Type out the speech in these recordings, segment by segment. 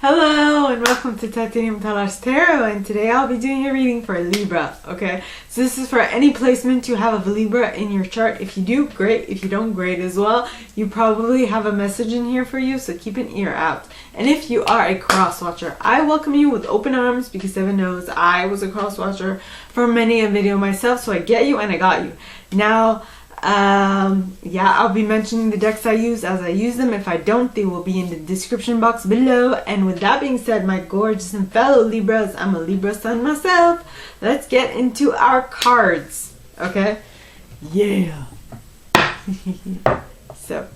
Hello and welcome to Titanium Talar's Tarot, and today I'll be doing a reading for Libra, okay? So this is for any placement you have of Libra in your chart. If you do, great. If you don't, great as well. You probably have a message in here for you, so keep an ear out. And if you are a cross-watcher, I welcome you with open arms because Evan knows I was a cross-watcher for many a video myself, so I get you and I got you. Now, yeah, I'll be mentioning the decks I use as I use them. If I don't, they will be in the description box below. And with that being said, my gorgeous and fellow Libras, I'm a Libra sun myself. Let's get into our cards, okay? Yeah. So,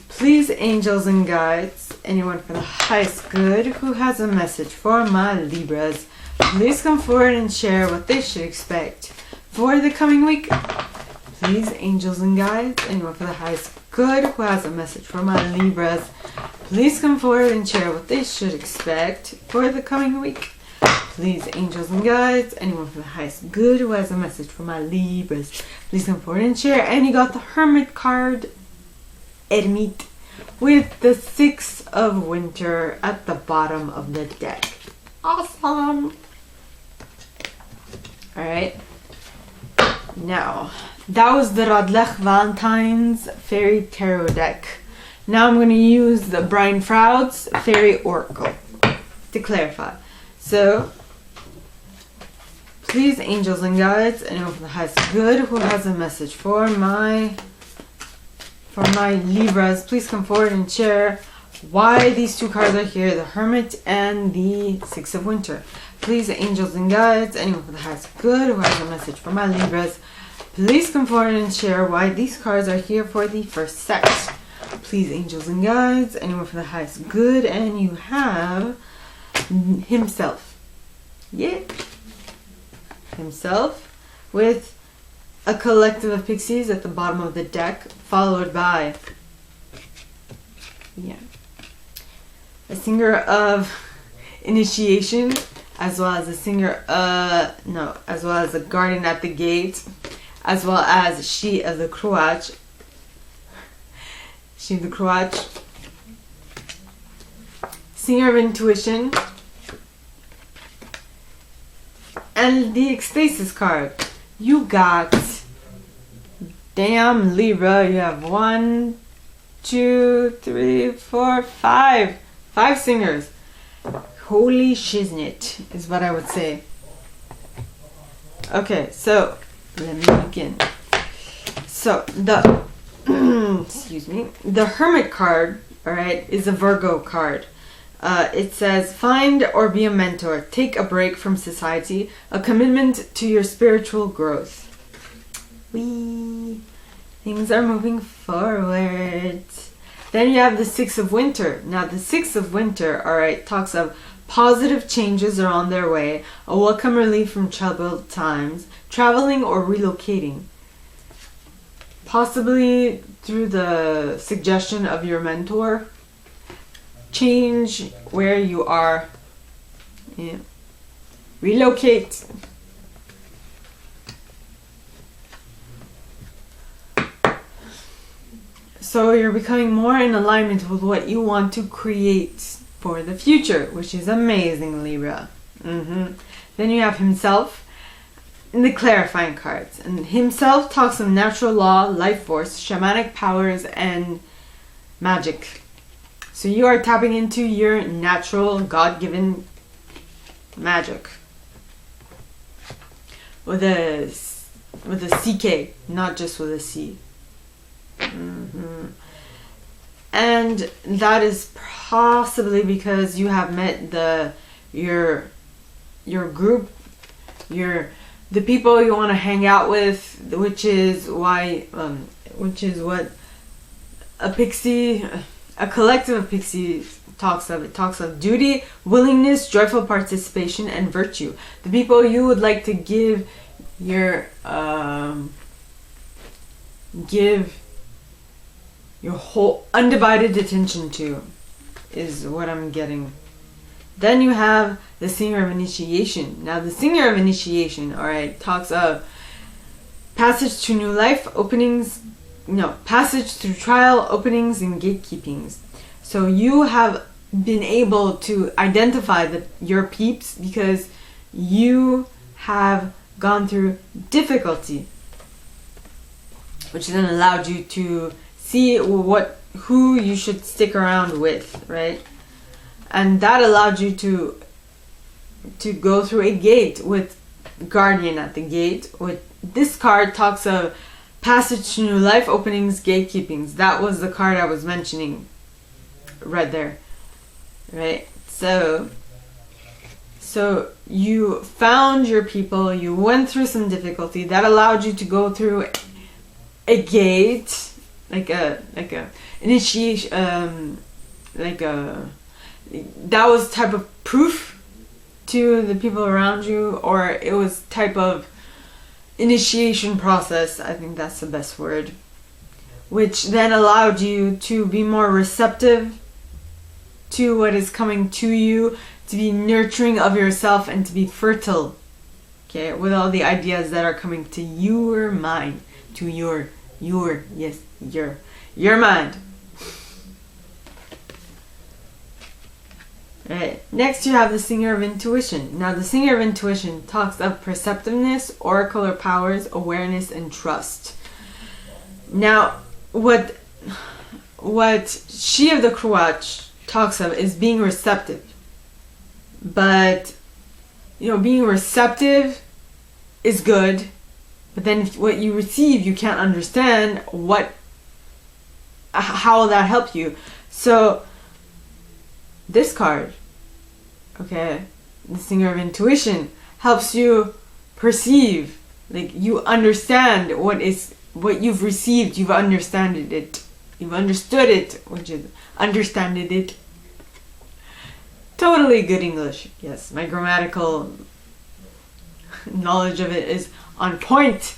please, angels and guides, anyone for the highest good who has a message for my Libras, please come forward and share what they should expect for the coming week. Please, angels and guides, anyone for the highest good who has a message for my Libras, please come forward and share what they should expect for the coming week. Please, angels and guides, anyone for the highest good who has a message for my Libras, please come forward and share. And you got the Hermit card, Ermit, with the Six of Winter at the bottom of the deck. Awesome! Alright. Now, that was the Radleigh Valentine's Fairy Tarot deck. Now I'm going to use the Brian Froud's Fairy Oracle to clarify. So, please, angels and guides, anyone from the highest good who has a message for my Libras, please come forward and share why these two cards are here, the Hermit and the Six of Winter. Please, angels and guides, anyone from the highest good who has a message for my Libras, please come forward and share why these cards are here for the first set. Please, angels and guides, anyone for the highest good, and you have himself. Yeah. Himself with a collective of pixies at the bottom of the deck, followed by a singer of initiation, as well as a singer as well as a guardian at the gate, as well as she of the Croach, singer of intuition, and the ecstasis card. You got, damn Libra, you have 1, 2, 3, 4, 5 singers. Holy shiznit is what I would say. Okay, so let me begin. So the excuse me, the Hermit card, all right, is a Virgo card. It says, find or be a mentor, take a break from society, a commitment to your spiritual growth. Things are moving forward. Then you have the Six of Winter. Now the Six of Winter, all right, talks of positive changes are on their way, a welcome relief from troubled times, traveling or relocating. Possibly through the suggestion of your mentor. Change where you are. Yeah. Relocate. So you're becoming more in alignment with what you want to create for the future, which is amazing, Libra. Then you have himself in the clarifying cards. And himself talks of natural law, life force, shamanic powers, and magic. So you are tapping into your natural, God-given magic. With a CK, not just with a C. And that is possibly because you have met your group, the people you want to hang out with, which is what a collective of pixies talks of. It talks of duty, willingness, joyful participation, and virtue. The people you would like to give your whole undivided attention to is what I'm getting. Then you have the singer of initiation. Now the singer of initiation, all right, talks of passage to new life, passage through trial, openings, and gatekeepings. So you have been able to identify your peeps because you have gone through difficulty, which then allowed you to see who you should stick around with, right? And that allowed you to go through a gate with Guardian at the gate. With this card talks of passage to new life, openings, gatekeepings. That was the card I was mentioning right there, right? So you found your people, you went through some difficulty that allowed you to go through a gate, like a initiation, that was type of proof to the people around you, or it was type of initiation process, I think that's the best word, which then allowed you to be more receptive to what is coming to you, to be nurturing of yourself, and to be fertile, okay, with all the ideas that are coming to your mind, to your mind. Right. Next you have the Singer of Intuition. Now the Singer of Intuition talks of perceptiveness, oracular powers, awareness, and trust. Now what She of the Cruach talks of is being receptive. But being receptive is good, but then what you receive you can't understand how will that help you. So this card, okay, the Singer of Intuition, helps you perceive, like you understand what you've received, you've understood it, which is understanded it. Totally good English. Yes, my grammatical knowledge of it is on point.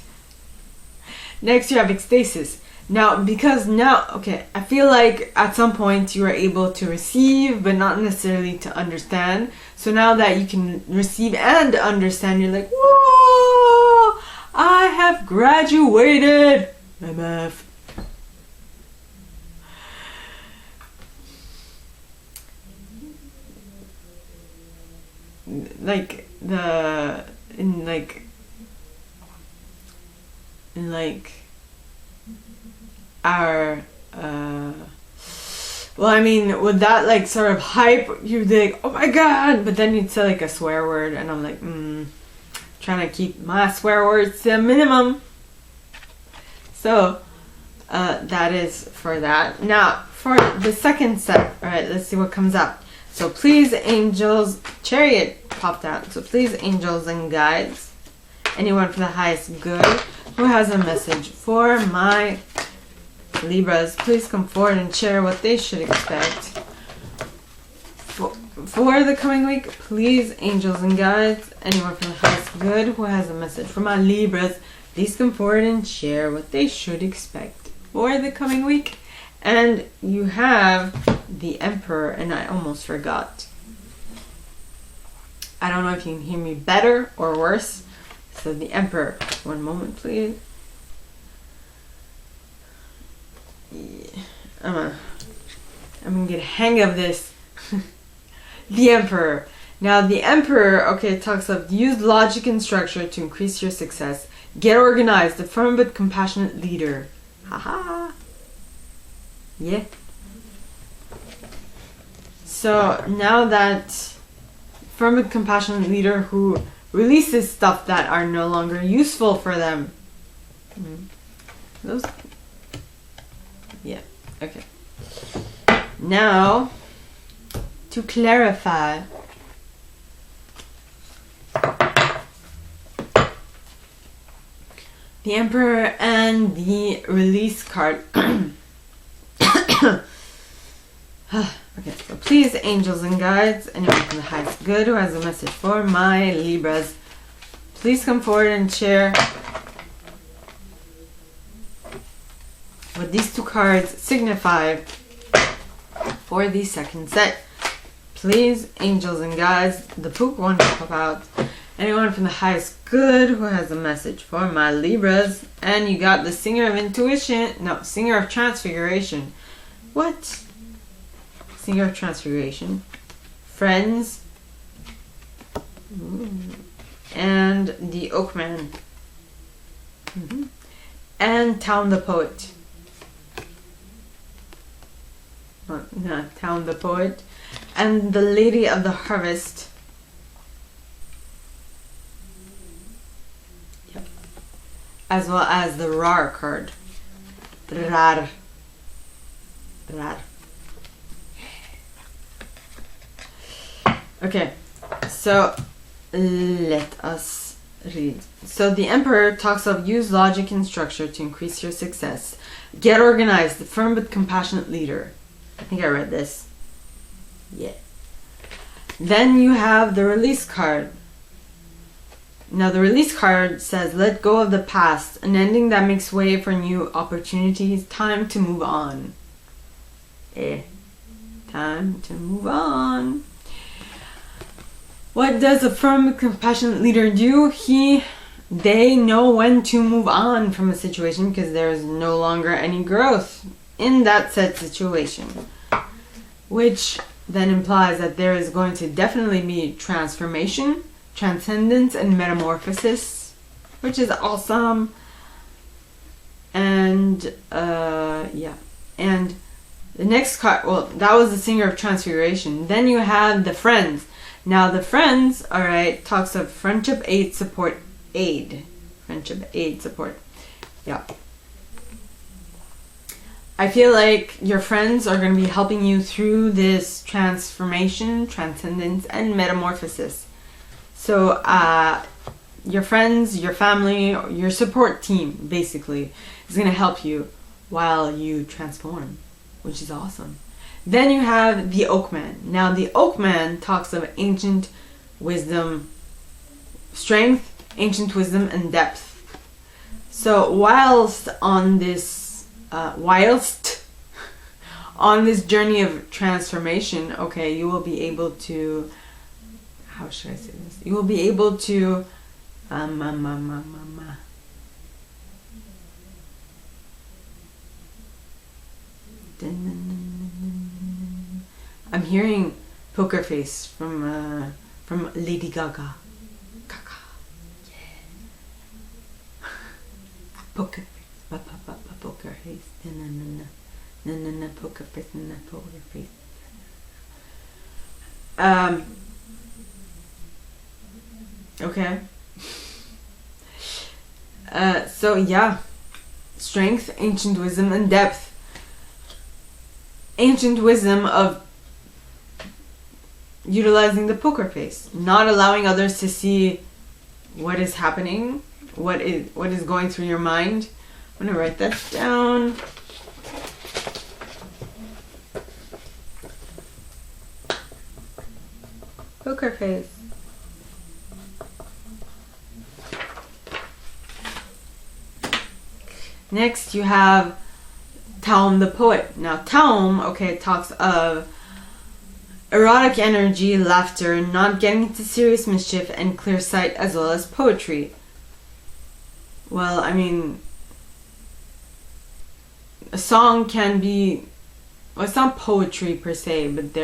Next you have ecstasis. I feel like at some point you are able to receive, but not necessarily to understand. So now that you can receive and understand, you're like, whoa, I have graduated, MF. With that like sort of hype, you'd be like, oh my god, but then you'd say like a swear word, and I'm like, trying to keep my swear words to a minimum. So that is for that. Now for the second set, alright, let's see what comes up. So please, angels, Chariot popped out. So please, angels and guides, anyone for the highest good who has a message for my Libras, please come forward and share what they should expect for the coming week. Please, angels and guides, anyone from the highest good who has a message for my Libras, please come forward and share what they should expect for the coming week. And you have the Emperor, and I almost forgot. I don't know if you can hear me better or worse. So the Emperor, one moment please. I'm gonna get a hang of this. The Emperor. Now the Emperor, okay, talks of use logic and structure to increase your success. Get organized, a firm but compassionate leader. Haha. Yeah. So now that firm but compassionate leader who releases stuff that are no longer useful for them. Those. Yeah. Okay. Now, to clarify, the Emperor and the release card. Okay, so please, angels and guides, anyone from the highest good who has a message for my Libras, please come forward and share what these two cards signify for the second set. Please, angels and guides, the poop one to pop out. Anyone from the highest good who has a message for my Libras. And you got the Singer of Intuition, no, Singer of Transfiguration. What? Singer of Transfiguration, Friends, and the Oakman, and Town the Poet. Not Town the Poet, and the Lady of the Harvest. Yep. As well as the Rar card. Rar. Rar. Okay, so let us read. So the Emperor talks of use logic and structure to increase your success. Get organized, firm but compassionate leader. I think I read this. Yeah. Then you have the release card. Now the release card says, let go of the past, an ending that makes way for new opportunities. Time to move on. Time to move on. What does a firm, compassionate leader do? They know when to move on from a situation because there is no longer any growth in that said situation. Which then implies that there is going to definitely be transformation, transcendence, and metamorphosis, which is awesome. And yeah. And the next card, well, that was the Singer of Transfiguration. Then you have the Friends. Now the Friends, alright, talks of friendship, aid, support, aid. Friendship, aid, support. Yeah. I feel like your friends are going to be helping you through this transformation, transcendence, and metamorphosis. So, your friends, your family, your support team, basically, is going to help you while you transform, which is awesome. Then you have the Oakman. Now the Oakman talks of ancient wisdom, strength, ancient wisdom, and depth. So whilst on this journey of transformation, okay, you will be able to, how should I say this? You will be able to I'm hearing Poker Face from Lady Gaga. Gaga. Yeah. Poker Face. Poker Face. Na Poker Face. Na Poker Face. Okay. So yeah. Strength, ancient wisdom, and depth. Ancient wisdom of utilizing the poker face, not allowing others to see what is happening, what is going through your mind. I'm gonna write that down. Poker face. Next you have Taum the Poet. Now Taum, okay, talks of erotic energy, laughter, not getting into serious mischief, and clear sight, as well as poetry. Well, I mean, a song can be, well, it's not poetry per se, but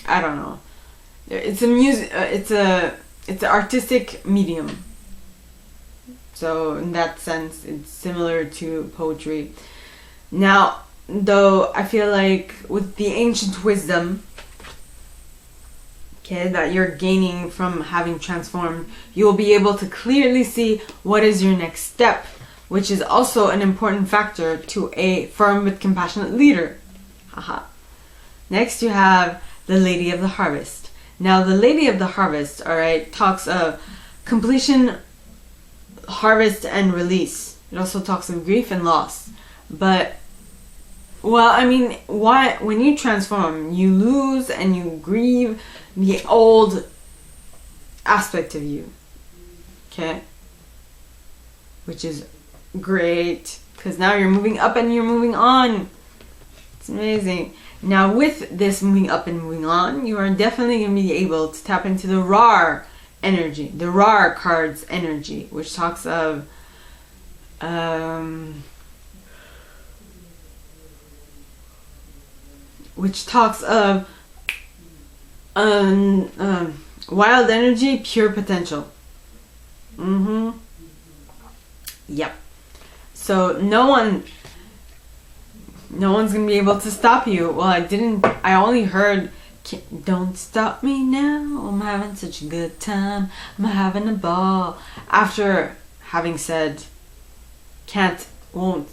I don't know. It's a music. It's an artistic medium. So in that sense, it's similar to poetry. Now, though, I feel like with the ancient wisdom, okay, that you're gaining from having transformed, you will be able to clearly see what is your next step, which is also an important factor to a firm but compassionate leader. Haha. Next, you have the Lady of the Harvest. Now, the Lady of the Harvest, alright, talks of completion, harvest, and release. It also talks of grief and loss. But, well, I mean, when you transform, you lose and you grieve the old aspect of you. Okay? Which is great, because now you're moving up and you're moving on. It's amazing. Now, with this moving up and moving on, you are definitely going to be able to tap into the RAR energy, the RAR card's energy, which talks of which talks of wild energy, pure potential. Yep. So no one's gonna be able to stop you. Well, I only heard, don't stop me now, I'm having such a good time, I'm having a ball, after having said won't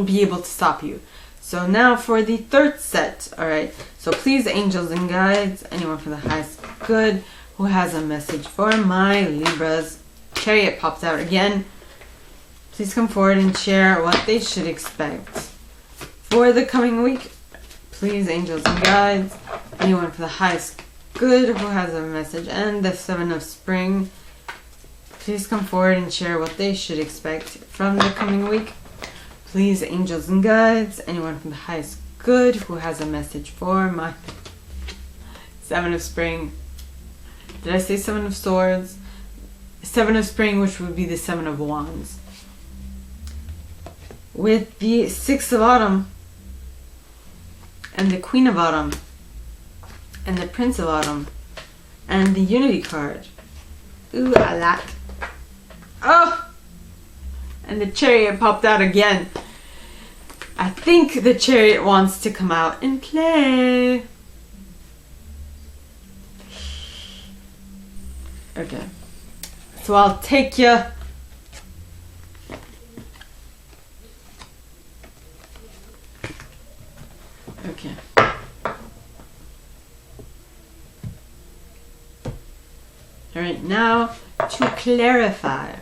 be able to stop you. So now for the third set. Alright, so please, angels and guides, anyone for the highest good who has a message for my Libras. Chariot pops out again. Please come forward and share what they should expect for the coming week. Please, angels and guides, anyone for the highest good who has a message. And the Seven of Spring. Please come forward and share what they should expect from the coming week. Please, angels and guides, anyone from the highest good who has a message for my Seven of Spring. Did I say Seven of Swords? Seven of Spring, which would be the Seven of Wands. With the Six of Autumn, and the Queen of Autumn, and the Prince of Autumn, and the Unity card. Ooh, I like. Oh! And the Chariot popped out again. I think the Chariot wants to come out and play. Okay. So I'll take you. Okay. Alright, now to clarify.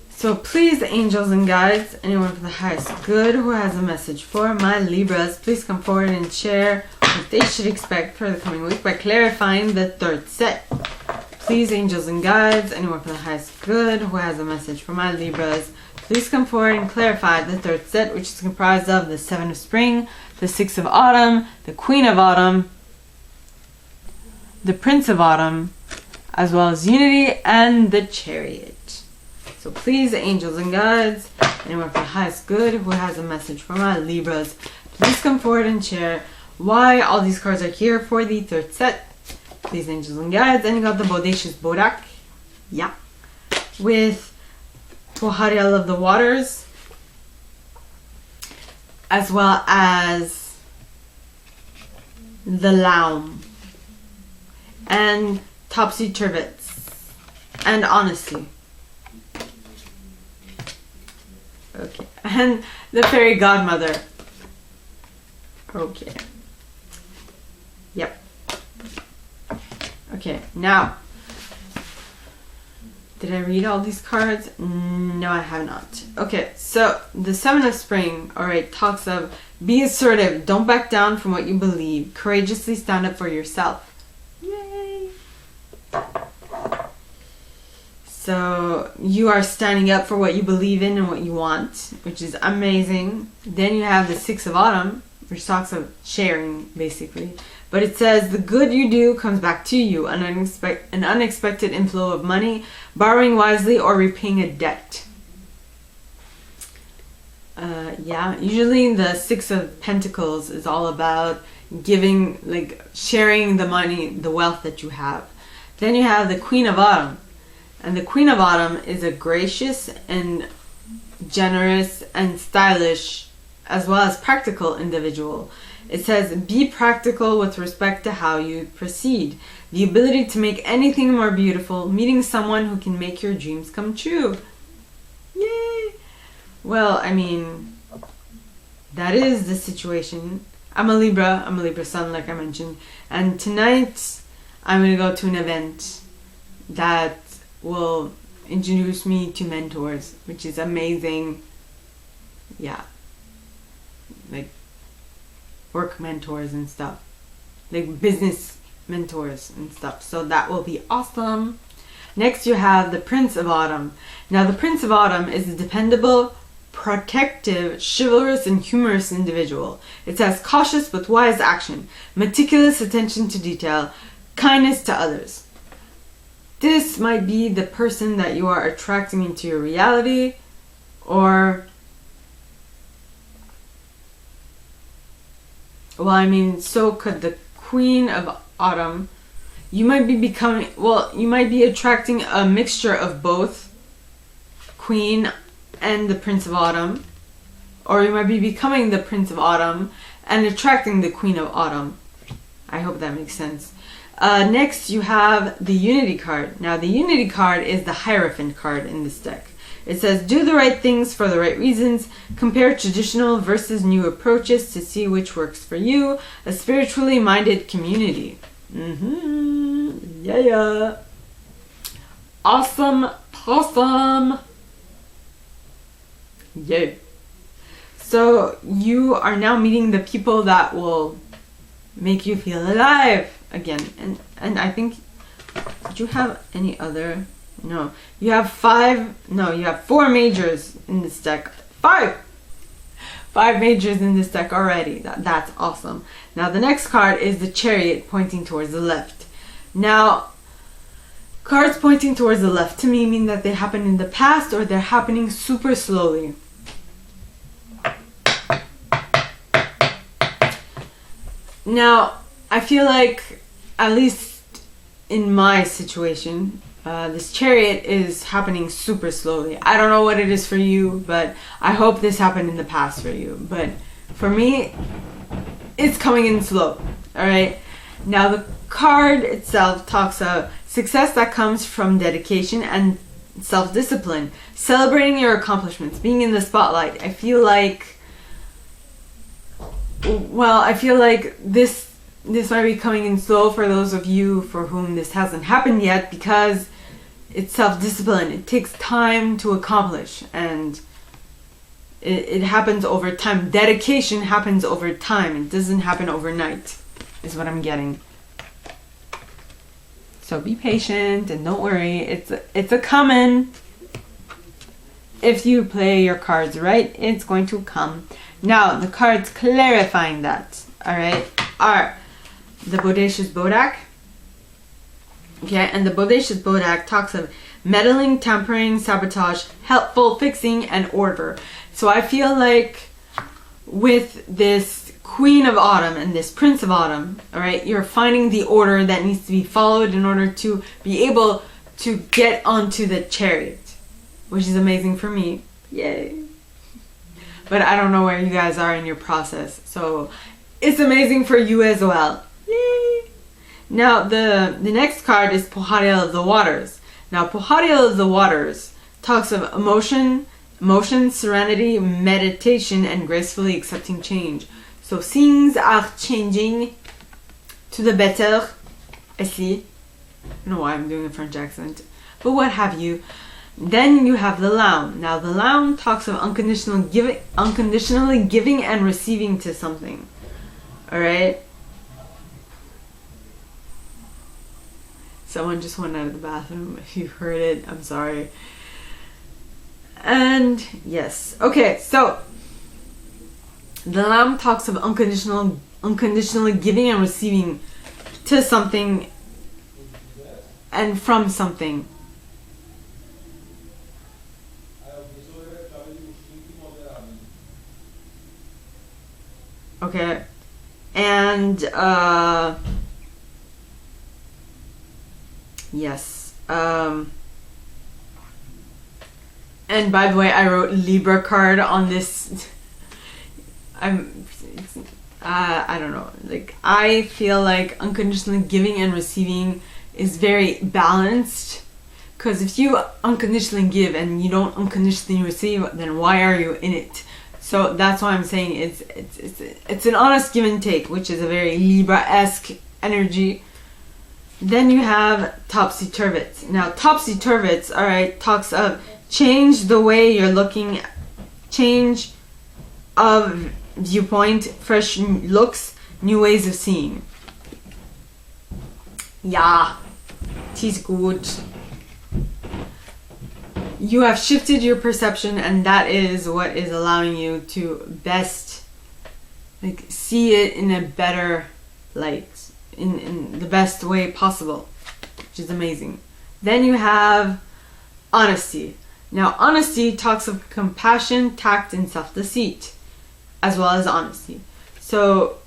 So please, angels and guides, anyone for the highest good who has a message for my Libras, please come forward and share what they should expect for the coming week by clarifying the third set. Please, angels and guides, anyone for the highest good who has a message for my Libras, please come forward and clarify the third set, which is comprised of the Seven of Spring, the Six of Autumn, the Queen of Autumn, the Prince of Autumn, as well as Unity and the Chariot. So please, angels and guides, anyone for the highest good who has a message for my Libras, please come forward and share why all these cards are here for the third set. Please, angels and guides, and you got the Bodacious Bodak, yeah, with Tohariel of the Waters, as well as the Laum, and Topsy Turvets, and Honesty. Okay, and the Fairy Godmother. Okay. Yep. Okay, now, did I read all these cards? No, I have not. Okay, so the Seven of Spring, alright, talks of be assertive, don't back down from what you believe, courageously stand up for yourself. Yay! So you are standing up for what you believe in and what you want, which is amazing. Then you have the Six of Autumn, which talks of sharing, basically. But it says, the good you do comes back to you, an unexpected inflow of money, borrowing wisely, or repaying a debt. Yeah, usually the Six of Pentacles is all about giving, like sharing the money, the wealth that you have. Then you have the Queen of Autumn. And the Queen of Autumn is a gracious and generous and stylish, as well as practical individual. It says, be practical with respect to how you proceed. The ability to make anything more beautiful, meeting someone who can make your dreams come true. Yay! Well, I mean, that is the situation. I'm a Libra sun, like I mentioned. And tonight, I'm going to go to an event that will introduce me to mentors, which is amazing. Yeah. Like, work mentors and stuff. Like, business mentors and stuff. So that will be awesome. Next, you have the Prince of Autumn. Now, the Prince of Autumn is a dependable, protective, chivalrous, and humorous individual. It says cautious but wise action, meticulous attention to detail, kindness to others. This might be the person that you are attracting into your reality, or well, I mean, so could the Queen of Autumn. You might be becoming, well, you might be attracting a mixture of both Queen and the Prince of Autumn. Or you might be becoming the Prince of Autumn and attracting the Queen of Autumn. I hope that makes sense. Next, you have the Unity card. Now, the Unity card is the Hierophant card in this deck. It says, do the right things for the right reasons. Compare traditional versus new approaches to see which works for you. A spiritually minded community. Yeah. Awesome possum. Yay. So you are now meeting the people that will make you feel alive again. And I think, did you have any other? No. You have 4 majors in this deck. 5 majors in this deck already. That's awesome. Now the next card is the Chariot pointing towards the left. Now, cards pointing towards the left to me mean that they happen in the past or they're happening super slowly. Now, I feel like, at least in my situation, this Chariot is happening super slowly. I don't know what it is for you, but I hope this happened in the past for you. But for me, it's coming in slow. Alright? Now, the card itself talks of success that comes from dedication and self-discipline. Celebrating your accomplishments. Being in the spotlight. I feel like this might be coming in slow for those of you for whom this hasn't happened yet, because it's self-discipline. It takes time to accomplish, and it happens over time. Dedication happens over time. It doesn't happen overnight, is what I'm getting. So be patient and don't worry. It's a coming. If you play your cards right, it's going to come. Now, the cards clarifying that, alright, are the Bodacious Bodak. Okay, and the Bodacious Bodak talks of meddling, tampering, sabotage, helpful, fixing, and order. So I feel like with this Queen of Autumn and this Prince of Autumn, alright, you're finding the order that needs to be followed in order to be able to get onto the Chariot, which is amazing for me. Yay. But I don't know where you guys are in your process, so it's amazing for you as well. Yay! Now, the next card is Pohariel of the Waters. Now, Pohariel of the Waters talks of emotion, serenity, meditation, and gracefully accepting change. So, things are changing to the better. I see. I don't know why I'm doing a French accent, but what have you. Then you have the Loun. Now, the Loun talks of unconditionally giving and receiving to something. Alright? Someone just went out of the bathroom. If you heard it, I'm sorry. And yes. Okay, so the Loun talks of unconditionally giving and receiving to something and from something. Okay, and yes, and by the way, I wrote Libra card on this. I don't know, like, I feel like unconditionally giving and receiving is very balanced, because if you unconditionally give and you don't unconditionally receive, then why are you in it? So that's why I'm saying it's an honest give and take, which is a very Libra-esque energy. Then you have Topsy-Turvets. Now, Topsy-Turvets, alright, talks of change the way you're looking, change of viewpoint, fresh looks, new ways of seeing. Ja, it is good. You have shifted your perception, and that is what is allowing you to best, like, see it in a better light, in the best way possible, which is amazing. Then you have Honesty. Now, Honesty talks of compassion, tact, and self-deceit, as well as honesty. So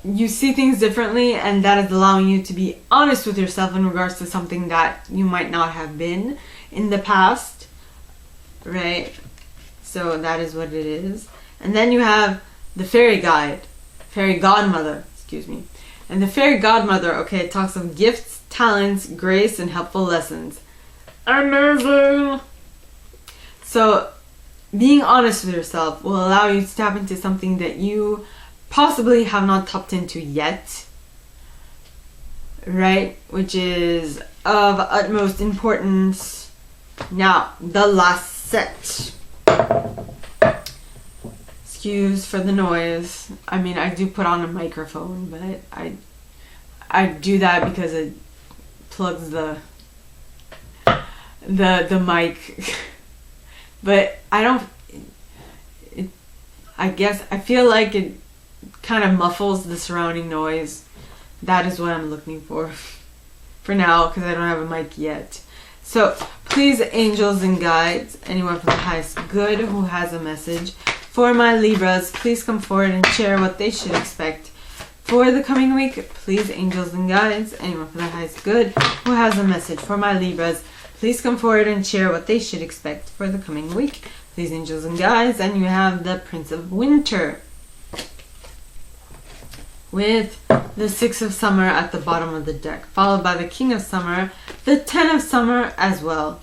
you see things differently, and that is allowing you to be honest with yourself in regards to something that you might not have been in the past, right? So that is what it is. And then you have the fairy godmother, excuse me. And the fairy godmother, okay, it talks of gifts, talents, grace, and helpful lessons. Amazing! So being honest with yourself will allow you to tap into something that you possibly have not tapped into yet, right? Which is of utmost importance. Now, the last set. Excuse for the noise. I mean, I do put on a microphone, but I do that because it plugs the mic. But I guess I feel like it kind of muffles the surrounding noise. That is what I'm looking for now, because I don't have a mic yet. So please, angels and guides, anyone from the highest good who has a message for my Libras, please come forward and share what they should expect for the coming week. Please, angels and guides, anyone from the highest good who has a message for my Libras, please come forward and share what they should expect for the coming week. Please, angels and guides. And you have the Prince of Winter with the Six of Summer at the bottom of the deck, followed by the King of Summer, the Ten of Summer as well,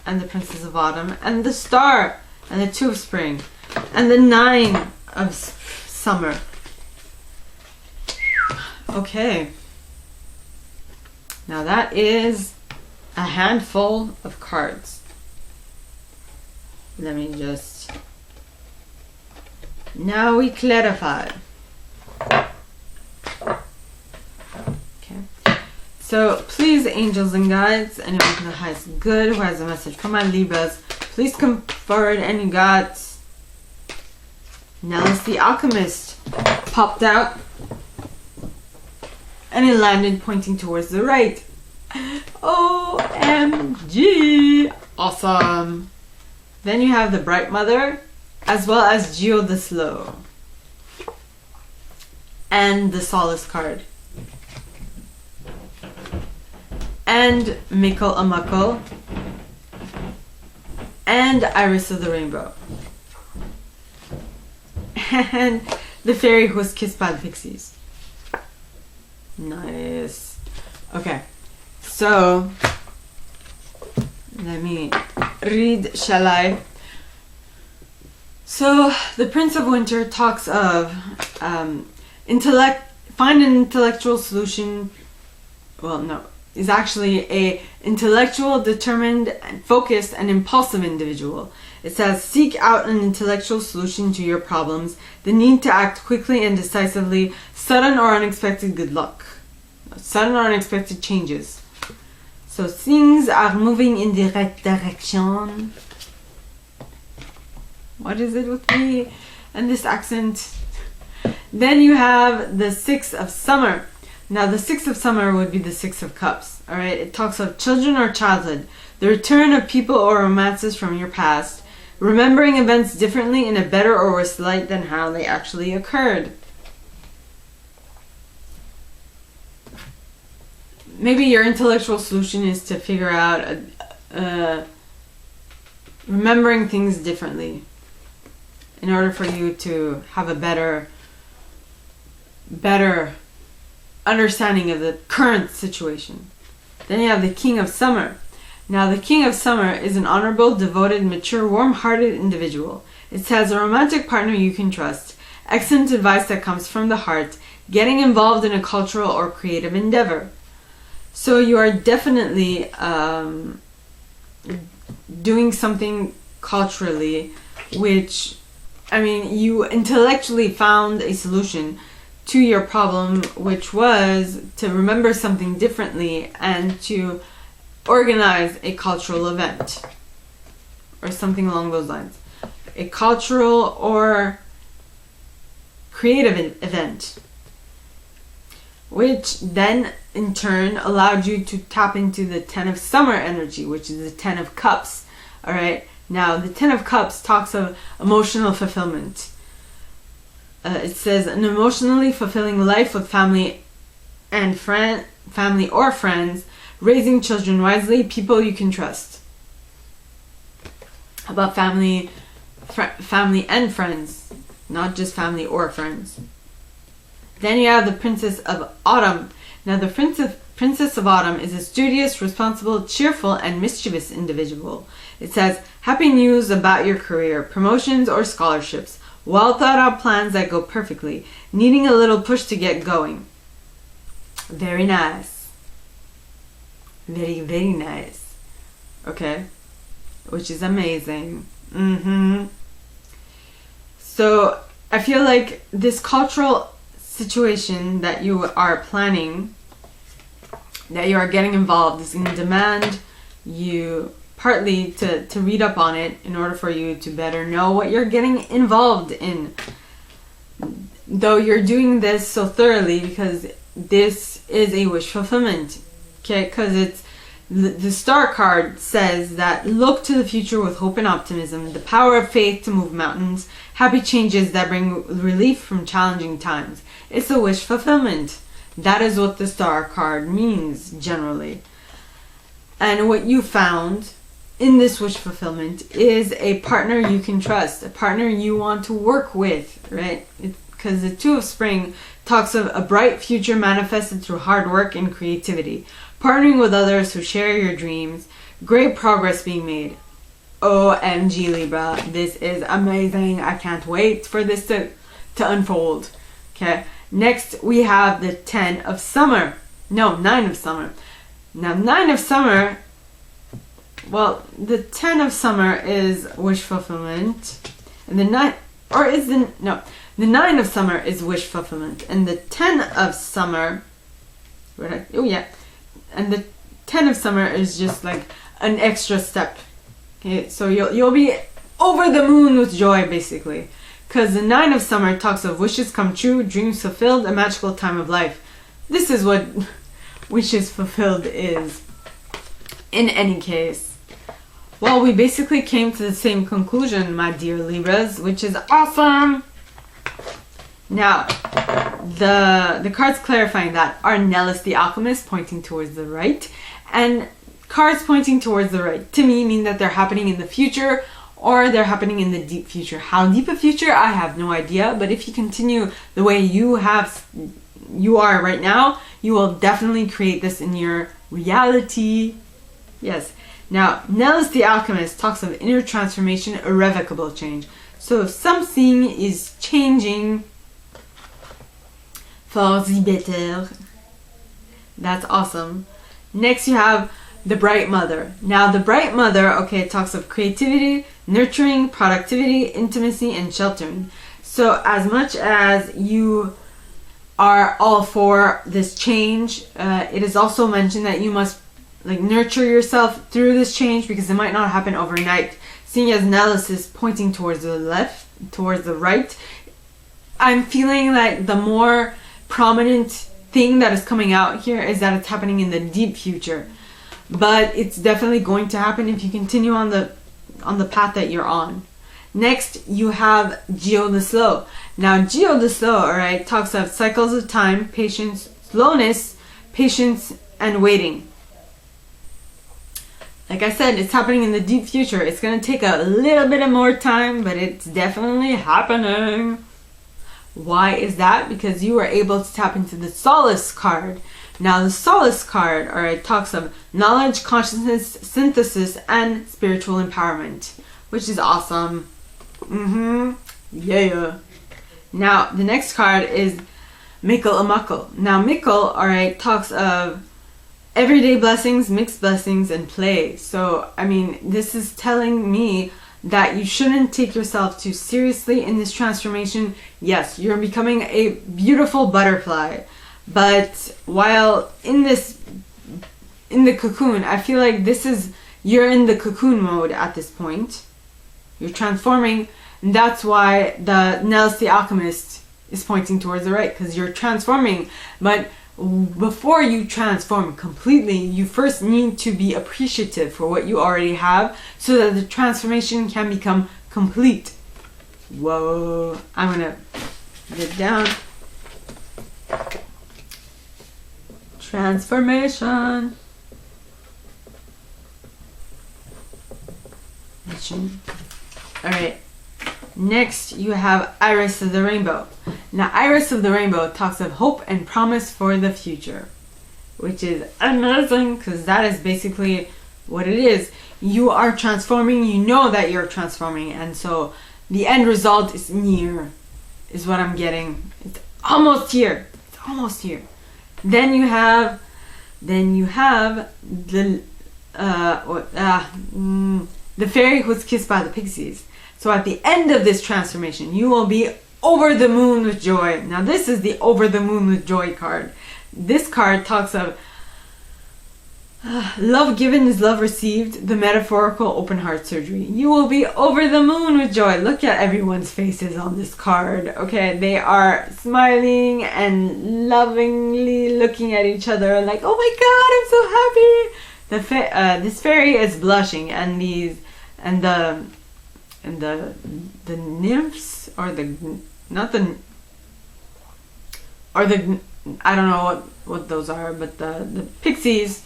and the Princess of Autumn, and the Star, and the Two of Spring, and the Nine of Summer. Okay. Now that is a handful of cards. Let me just... Now we clarify. Okay. So please, angels and guides, anyone from the highest good who has a message for my Libras, please come forward. And you got Nellis the Alchemist popped out, and it landed pointing towards the right. OMG! Awesome! Then you have the Bright Mother, as well as Geo the Slow, and the Solace card, and Mikkel Amakkel, and Iris of the Rainbow, and the Fairy who was kissed by the Pixies. Nice. Okay, so let me read, shall I? So the Prince of Winter talks of find an intellectual solution. Well, no, is actually a intellectual, determined, focused, and impulsive individual. It says, seek out an intellectual solution to your problems, the need to act quickly and decisively, sudden or unexpected good luck, sudden or unexpected changes. So things are moving in the right direction. What is it with me and this accent? Then you have the Six of Summer. Now the Six of Summer would be the Six of Cups. Alright, it talks of children or childhood, the return of people or romances from your past, remembering events differently in a better or worse light than how they actually occurred. Maybe your intellectual solution is to figure out remembering things differently in order for you to have a better understanding of the current situation. Then you have the King of Summer. Now the King of Summer is an honorable, devoted, mature, warm-hearted individual. It says a romantic partner you can trust, excellent advice that comes from the heart, getting involved in a cultural or creative endeavor. So you are definitely doing something culturally, which, I mean, you intellectually found a solution to your problem, which was to remember something differently and to organize a cultural event or something along those lines. A cultural or creative event, which then in turn allowed you to tap into the Ten of Summer energy, which is the Ten of Cups. All right. Now the Ten of Cups talks of emotional fulfillment. It says an emotionally fulfilling life with family or friends, raising children wisely, people you can trust. How about family and friends, not just family or friends. Then you have the Princess of Autumn. Now the Princess of Autumn is a studious, responsible, cheerful, and mischievous individual. It says, happy news about your career, promotions or scholarships, well thought out plans that go perfectly, needing a little push to get going. Very nice. Very, very nice. Okay. Which is amazing. So I feel like this cultural situation that you are planning, that you are getting involved, is going to demand you partly to read up on it in order for you to better know what you're getting involved in. Though you're doing this so thoroughly because this is a wish fulfillment. Okay, because it's the star card says that look to the future with hope and optimism, the power of faith to move mountains, happy changes that bring relief from challenging times. It's a wish fulfillment. That is what the star card means generally. And what you found in this wish fulfillment is a partner you can trust, a partner you want to work with, right? Because the Two of Spring talks of a bright future manifested through hard work and creativity, partnering with others who share your dreams, great progress being made. OMG Libra, this is amazing. I can't wait for this to unfold. Okay, next we have the 9 of Summer. Now 9 of Summer, well, the 10 of Summer is wish fulfillment, and the 9 of Summer is wish fulfillment, and the 10 of Summer, and the 10 of Summer is just like an extra step. Okay, so you'll be over the moon with joy, basically, because the 9 of Summer talks of wishes come true, dreams fulfilled, a magical time of life. This is what wishes fulfilled is. In any case, well, we basically came to the same conclusion, my dear Libras, which is awesome. Now, the cards clarifying that are Nellis the Alchemist pointing towards the right, and cards pointing towards the right to me mean that they're happening in the future or they're happening in the deep future. How deep a future, I have no idea, but if you continue the way you are right now, you will definitely create this in your reality. Yes. Now, Nellis the Alchemist talks of inner transformation, irrevocable change. So if something is changing for the better, that's awesome. Next you have the Bright Mother. Now the Bright Mother, okay, talks of creativity, nurturing, productivity, intimacy, and sheltering. So as much as you are all for this change, it is also mentioned that you must nurture yourself through this change because it might not happen overnight. Seeing as Nellis is pointing towards the left, towards the right, I'm feeling like the more prominent thing that is coming out here is that it's happening in the deep future. But it's definitely going to happen if you continue on the path that you're on. Next, you have Geo the Slow. Now, Geo the Slow, alright, talks of cycles of time, patience, slowness, patience, and waiting. Like I said, it's happening in the deep future. It's going to take a little bit of more time, but it's definitely happening. Why is that? Because you are able to tap into the Solace card. Now, the Solace card, alright, talks of knowledge, consciousness, synthesis, and spiritual empowerment, which is awesome. Yeah. Now, the next card is Mikkel and Muckle. Now, Mikkel, alright, talks of everyday blessings, mixed blessings, and play. So, I mean, this is telling me that you shouldn't take yourself too seriously in this transformation. Yes, you're becoming a beautiful butterfly. But while in the cocoon, I feel like you're in the cocoon mode at this point. You're transforming, and that's why the Nellis the Alchemist is pointing towards the right, because you're transforming. But before you transform completely, you first need to be appreciative for what you already have so that the transformation can become complete. Whoa, I'm gonna put it down. Transformation. Alright. Next, you have Iris of the Rainbow. Now, Iris of the Rainbow talks of hope and promise for the future, which is amazing because that is basically what it is. You are transforming, you know that you're transforming, and so the end result is near, is what I'm getting. It's almost here. It's almost here. Then you have the fairy who was kissed by the pixies. So at the end of this transformation, you will be over the moon with joy. Now this is the over the moon with joy card. This card talks of love given is love received, the metaphorical open heart surgery. You will be over the moon with joy. Look at everyone's faces on this card. Okay, they are smiling and lovingly looking at each other like, oh my god, I'm so happy. This fairy is blushing, and the nymphs or I don't know what those are, but the pixies.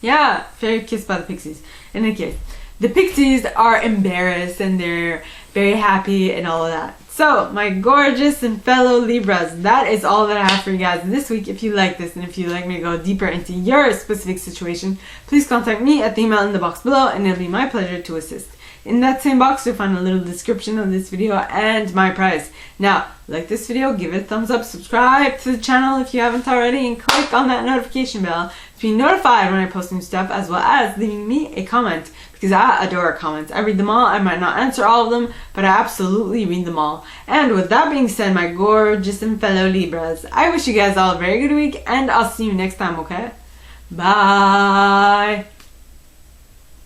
Yeah, fairy kissed by the pixies. In any case, the pixies are embarrassed and they're very happy and all of that. So, my gorgeous and fellow Libras, that is all that I have for you guys this week. If you like this and if you'd like me to go deeper into your specific situation, please contact me at the email in the box below and it'll be my pleasure to assist. In that same box, you'll find a little description of this video and my price. Now, like this video, give it a thumbs up, subscribe to the channel if you haven't already, and click on that notification bell to be notified when I post new stuff, as well as leaving me a comment, because I adore comments. I read them all. I might not answer all of them, but I absolutely read them all. And with that being said, my gorgeous and fellow Libras, I wish you guys all a very good week, and I'll see you next time, okay? Bye!